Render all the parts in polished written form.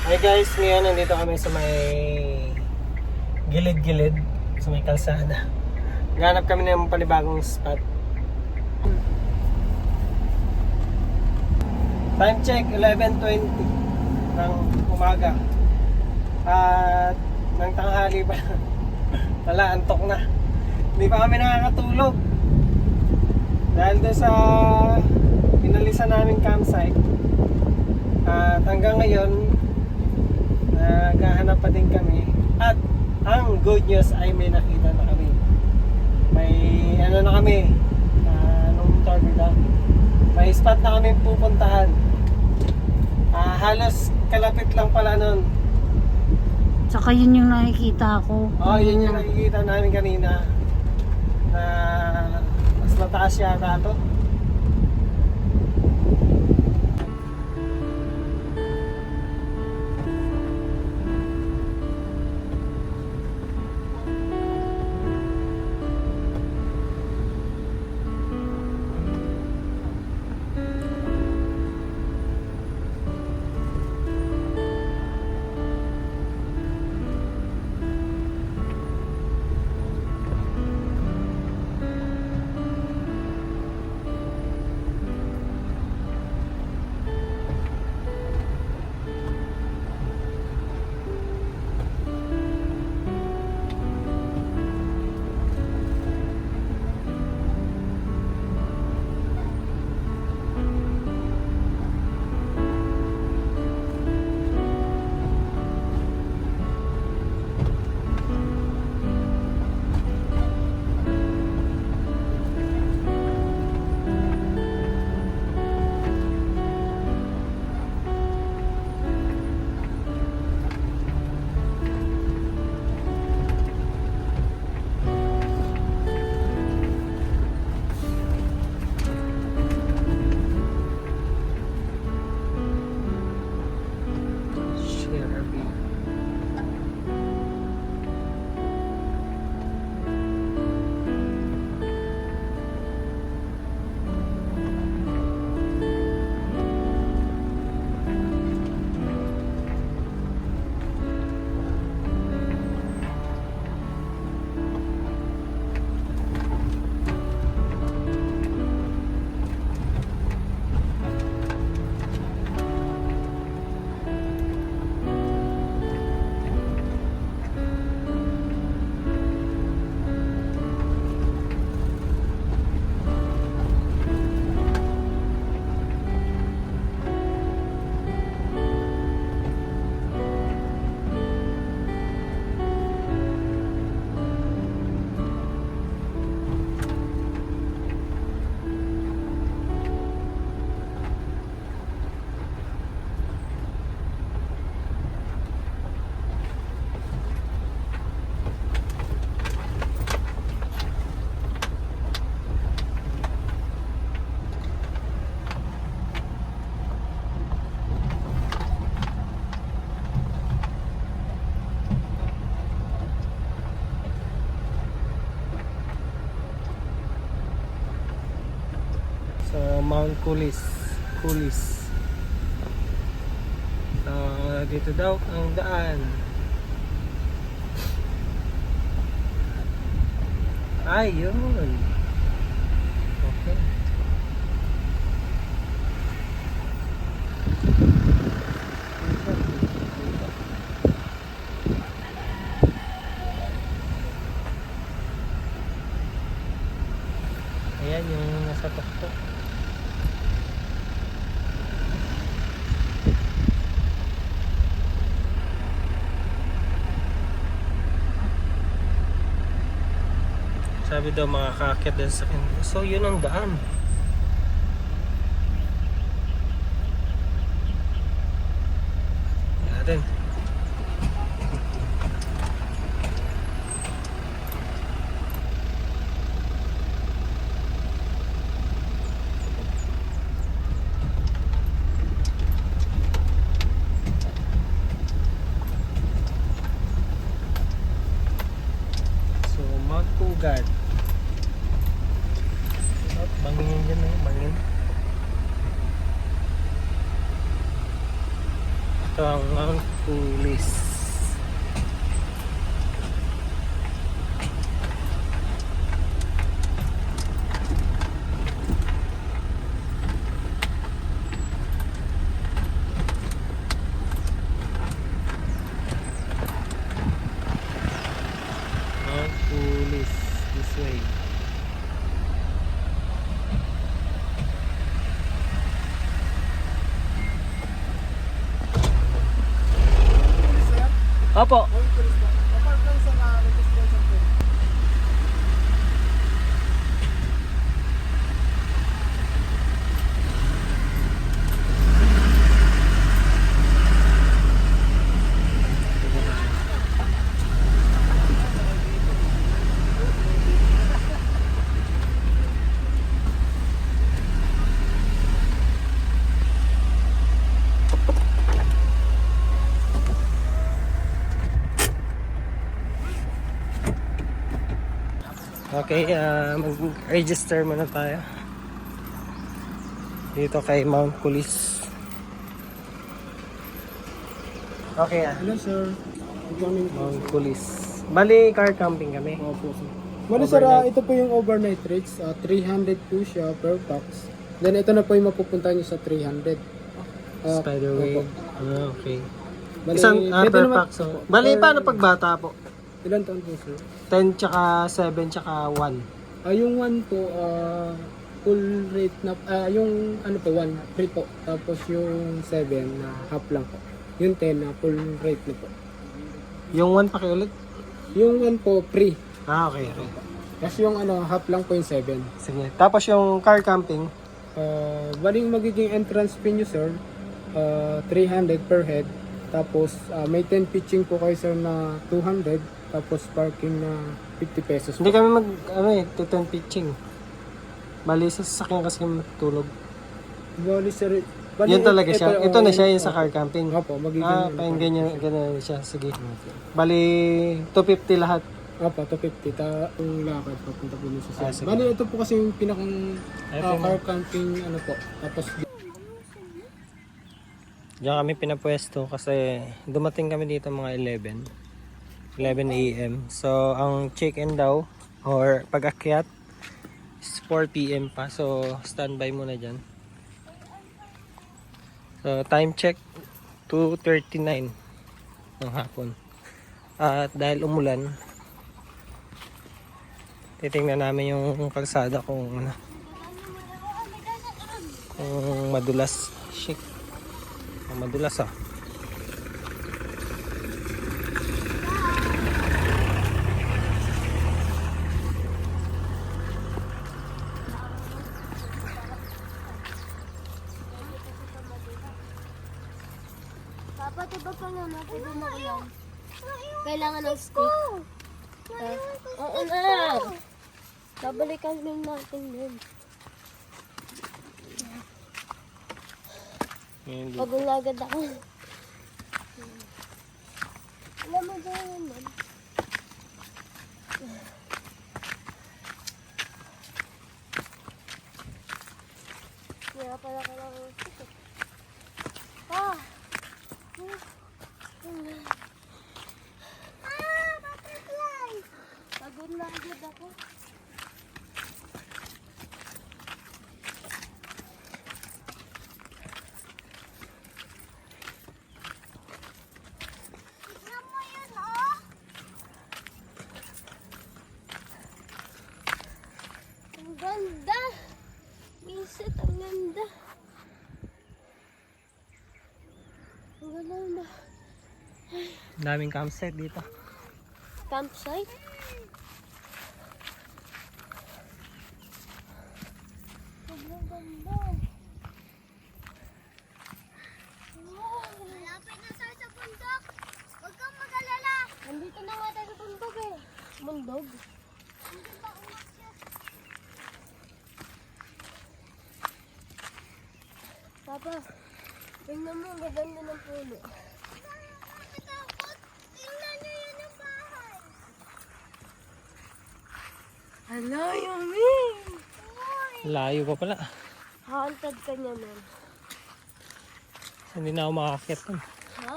Hi guys, ngayon nandito kami sa may gilid-gilid, sa may kalsada. Naghanap kami ng panibagong spot. Time check, 11:20 ng umaga. At ng tanghali pa. Wala, antok na. Hindi pa kami nakakatulog. Dahil doon sa pinalisan namin campsite. At hanggang ngayon, naghahanap pa din kami. At ang good news ay may nakita na kami. May ano na kami, anong tawag nila? May spot na kami pupuntahan. Halos kalapit lang pala nun. Saka yun yung nakikita ko. Yun yung nakikita namin kanina. Na mas mataas yata ito. Sa Mount Kulis. Dito daw ang daan. Ayun. Okay. Ayan yung nasa tuktok. Sabi daw makakakit din sa akin. So yun ang daan. Natin. So Mount Pugad. Bangin dyan, bangin. Ito ang Mount Pulis. Mount Pulis, this way. Opo. Okay, mag-register muna tayo dito kay Mount Pulis. Okay, Hello sir. Good morning po. Mount Pulis. Bali, car camping kami. Opo sir. Bali sir, ito po yung overnight rates. 300 po siya per box. Then ito na po yung mapupunta nyo sa 300. Spiderway. Opo. Okay. Bali, Isang pwede per naman- pack. So, bali, paano pag bata po? Ilan taon po sir? 10 tsaka 7 tsaka 1. Yung 1 po, full rate na, yung ano po, 1 free po. Tapos yung 7 na half lang po. Yung 10 na full rate na po. Yung 1 pakiulit? Yung 1 po, free. Okay, okay. Tapos yung ano, half lang po yung 7. Sige. Tapos yung car camping, Bali yung magiging entrance fee nyo sir, 300 per head. Tapos may 10 pitching po kayo sir na 200. Tapos parking na 50 pesos hindi po. kami tuton pitching. Bali, sa sasakyan kasi kami matutulog. Bali sir, Yun talaga siya. Ito na siya yung sa car camping. Opo, magiging Parang ganyan siya. Sige. Bali, 250 lahat. Opo, 250 yung lakad papunta po dun sa sir. Sige. Bali ito po kasi yung pinakang Ito na. car camping ano po. Tapos Diyan kami pinapwesto kasi dumating kami dito mga 11 a.m. So, ang check-in daw or pag-akyat is 4 p.m. pa. So, standby muna dyan. So, time check 2:39 ng hapon. At dahil umulan, titingnan namin yung kalsada kung madulas. Shit. Madulas ah. Papa, diba pa nga natin umakulang? Kailangan ng stick. Oo na. Babalikan din natin yun. Pagod na agad ako. Alam mo ba yun, man? Kaya pala ka lang ang stick. Butterfly! Pagod na agad ako. Tignan mo yun, oh! Ang ganda! Visit, ang ganda! Ang ganda. Daming campsite dito. Campsite? Sobrang ganda. Wow! Malapit na tayo sa bundok. Huwag kang mag-alala. Nandito na nga tayo sa bundok eh. Bundok? Hindi ba umakyat? Papa, tingnan mo, maganda ng puno. Tingnan niyo yun ang bahay. Hello, Yumi! Layo pa pala. Haunted ka niya, man. Hindi na ako makakit. Ha?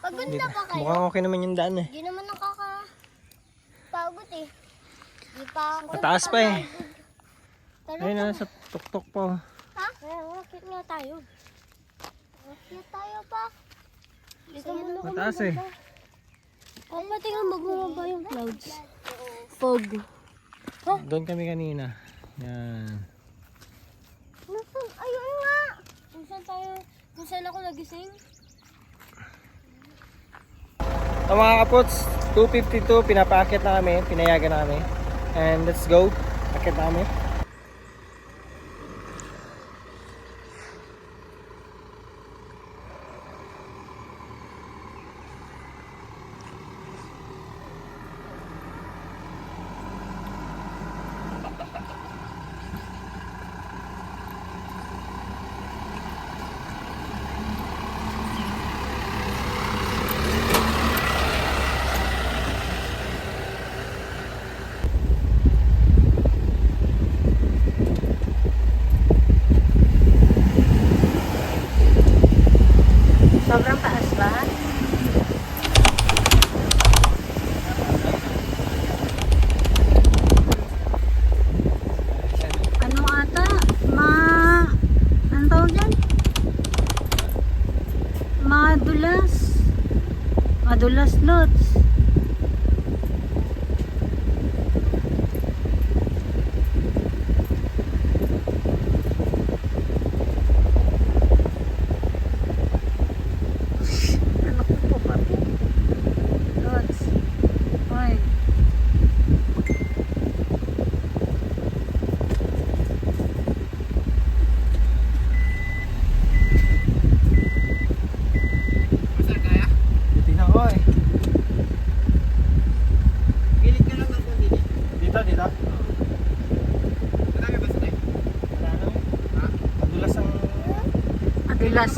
Pagod na pa kayo? Mukhang okay naman yung daan eh. Hindi naman nakakapagod eh. Di pa ako. Mataas pa eh. Tara, Ayun na, sa tuktok pa. Oh. ha? Kaya akit nga tayo. Akit tayo pa. Dito muna kami. Mataas eh. Kung patingin magbumaba yung clouds. Fog. Doon kami kanina. Yan. Nasaan? Ayun nga! Kung saan tayo? Kung saan ako nagising? So mga kapots, 2:52, pinapaakyat na kami, pinayagan na kami. And let's go. Akyat na kami. Sobrang taas ba? Ano ata? Ano tawag dyan? Madulas. Madulas lots. Ano po pa po? Lots. Hoy. Tingnan ko eh. Pilit ka lang ng kundi. Dito, dito. Madami ba sa tayo? Wala naman. Ha? Madulas ang... Madulas.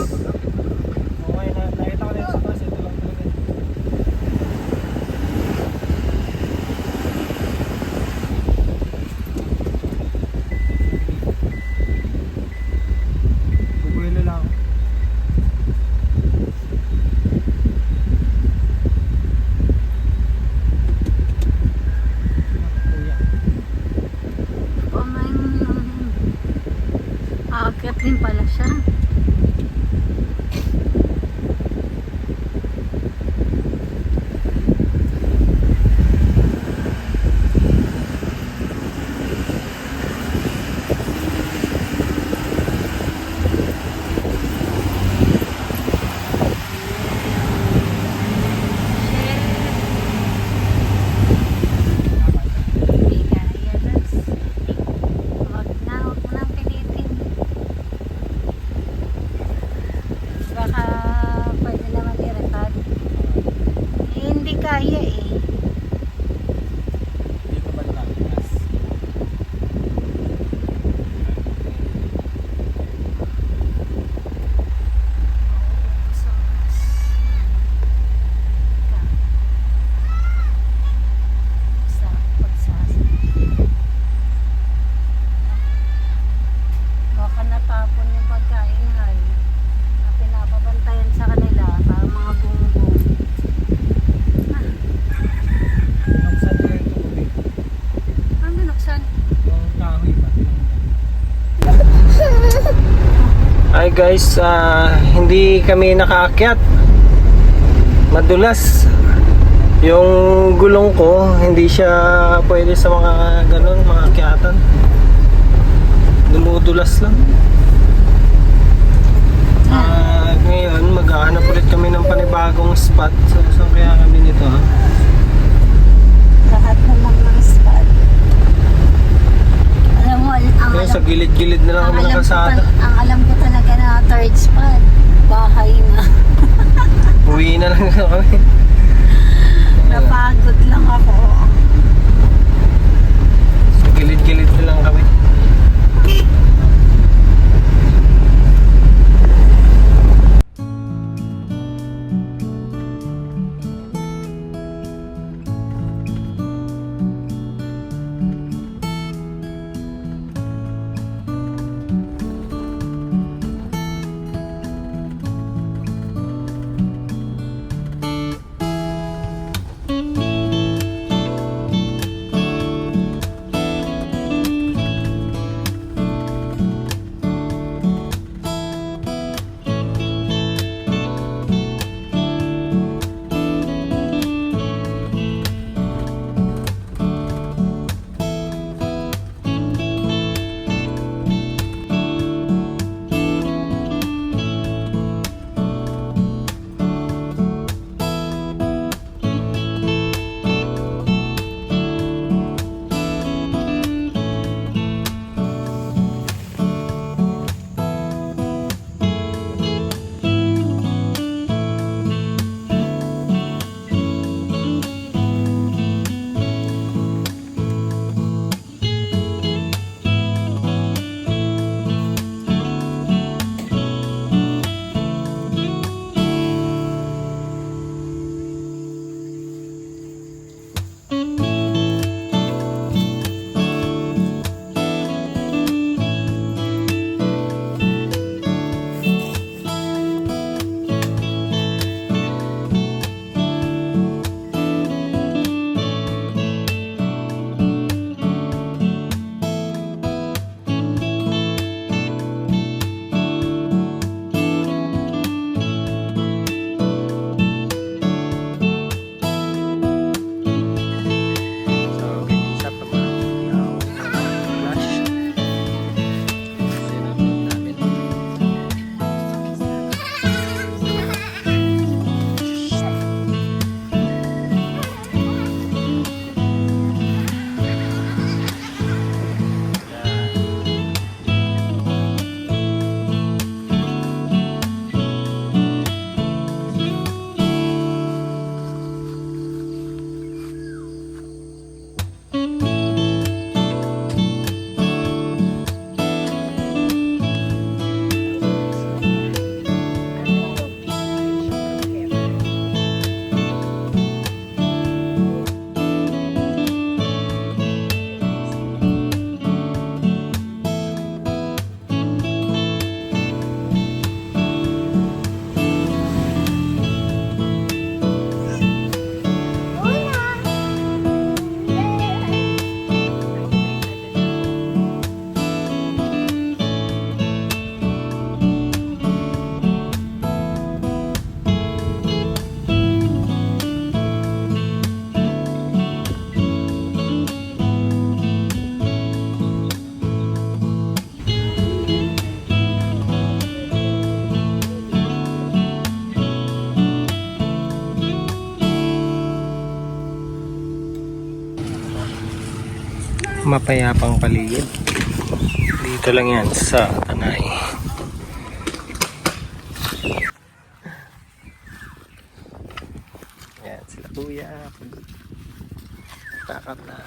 Okay na, nakita ko na yung sa taas. Ito lang talaga. Bubuelo lang. Kuya. Aakyat din pala siya. Huwag na pilitin. Baka pwede naman i-record. Eh, hindi kaya eh. Dito ba lang? Yes. Baka natapon yung pagkain ay na pinapabantayan sa kanila para mga bungbong. Binuksan ko yung tubig. Ang binuksan? Yung kahoy pa. Hi guys, hindi kami nakaakyat. Madulas. Yung gulong ko, hindi siya pwede sa mga ganun, mga akyatan. Dumudulas lang. Ngayon, maghahanap ulit kami ng panibagong spot. So, saan kaya kami nito ha? Lahat na lang ng spot. Alam mo, ang Ngayon, sa gilid-gilid na lang kami ng kalsada. ang alam ko talaga na third spot. Bahay na. Uwi na lang kami. Napagod lang ako. Sa gilid-gilid na lang kami. mapayapang paligid. Dito lang yan sa Tanay. Yan sila kuya. Takap na.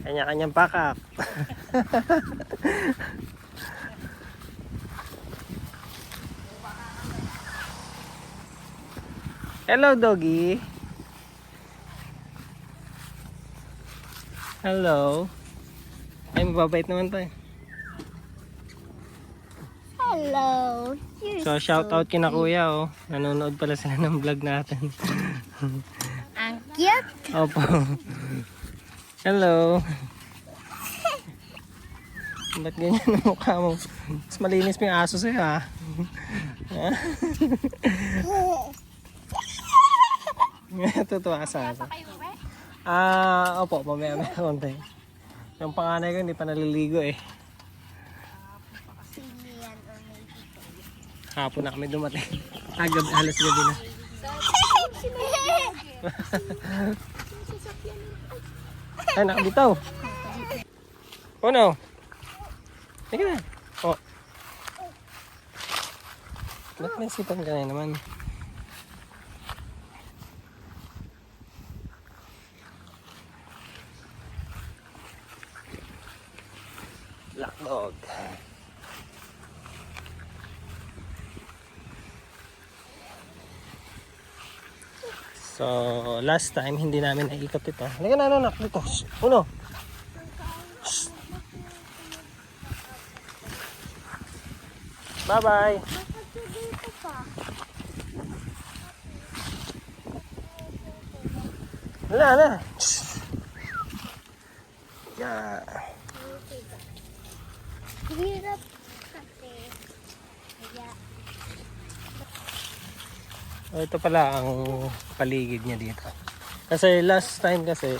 Kanya-kanyang pakap. Hello, doggy. Hello. Ay, mababait naman tayo. Hello. So, shout out kina kuya, oh. Nanonood pala sila ng vlog natin. Ang cute. Opo. Hello. Ba't ganyan ang mukha mo? Mas malinis pa yung aso sa'yo, ha? Tutuwa ka sa aso. Opo, mamaya may konti. Yung panganay ko hindi pa naliligo eh. Hapon na kami dumating. Halos gabi na. Ay, nakabitaw. Oh no. Sige na. Oh. Ba't may sipan ka na naman? Black dog. So, last time hindi namin naikot ito. Halika na, anak, dito. Uno. Bye-bye. Hala, hala. Yeah. Hirap kasi. Kaya, Ito pala ang paligid niya dito. Kasi last time kasi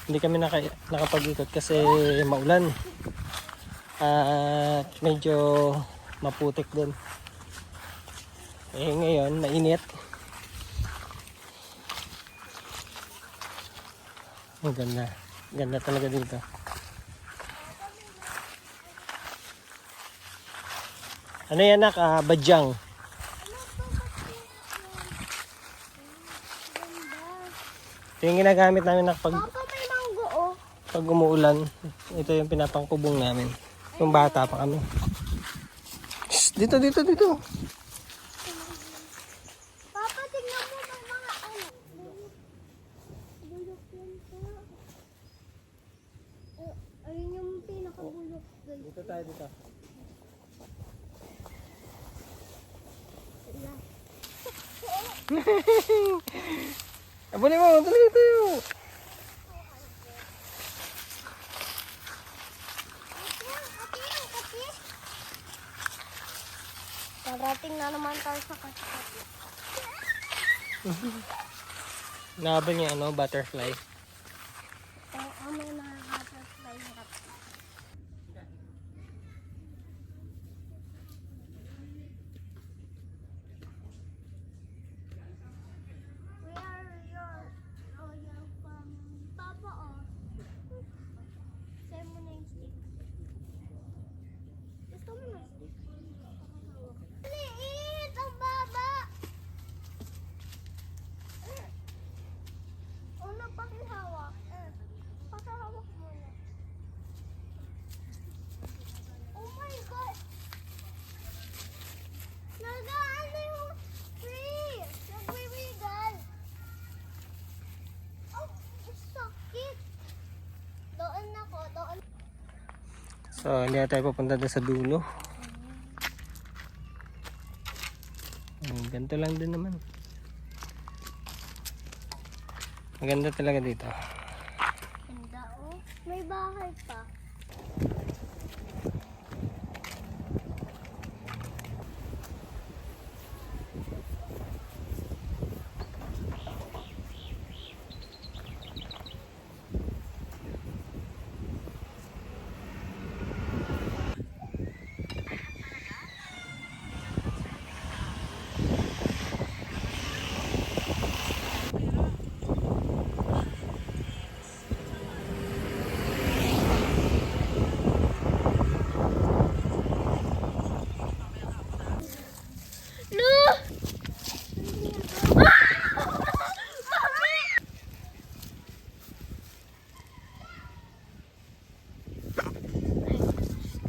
hindi kami nakapag-ikot kasi maulan. At medyo maputik din. Eh ngayon, mainit. Ang ganda. Ganda talaga dito. Ano yan, nak? Badyang. Ito yung ginagamit namin pag Papa, may manggo, oh. pag umuulan. Ito yung pinapangkubong namin. Yung bata pa kami. Shh, dito. Papa, tignan mo may mga ano. Bulok yan pa. Ayun yung pinakabulok, guys. Dito tayo dito. Abuli mo, tuloy tayo. Darating na naman tayo sa kati-kati. Nakabal niya butterfly. May nakaka-butterfly na kati. Where you're from? Papa, oh. Sa'yo mo na yung stick. Gusto mo na stick? Liit! Ang baba! Una, pakihawak. Pakihawak muna. Oh my God! Nag-ano yung tree! Nagwiwigal! Oh, sakit! Doon ako, doon. So, hindi na tayo papunta doon sa dulo. Ganito lang din naman. Maganda talaga dito. Ganda, oh. May bahay pa.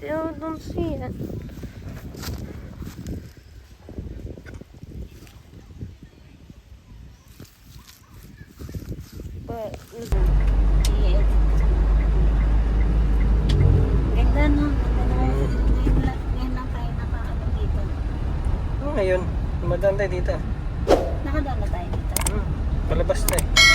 I don't see it. But, yes. Ganda no? Ganda no? Ngayon lang tayo nakaano dito. Ngayon, dumadaan tayo dito. Nakadaan na tayo dito. Palabas na eh.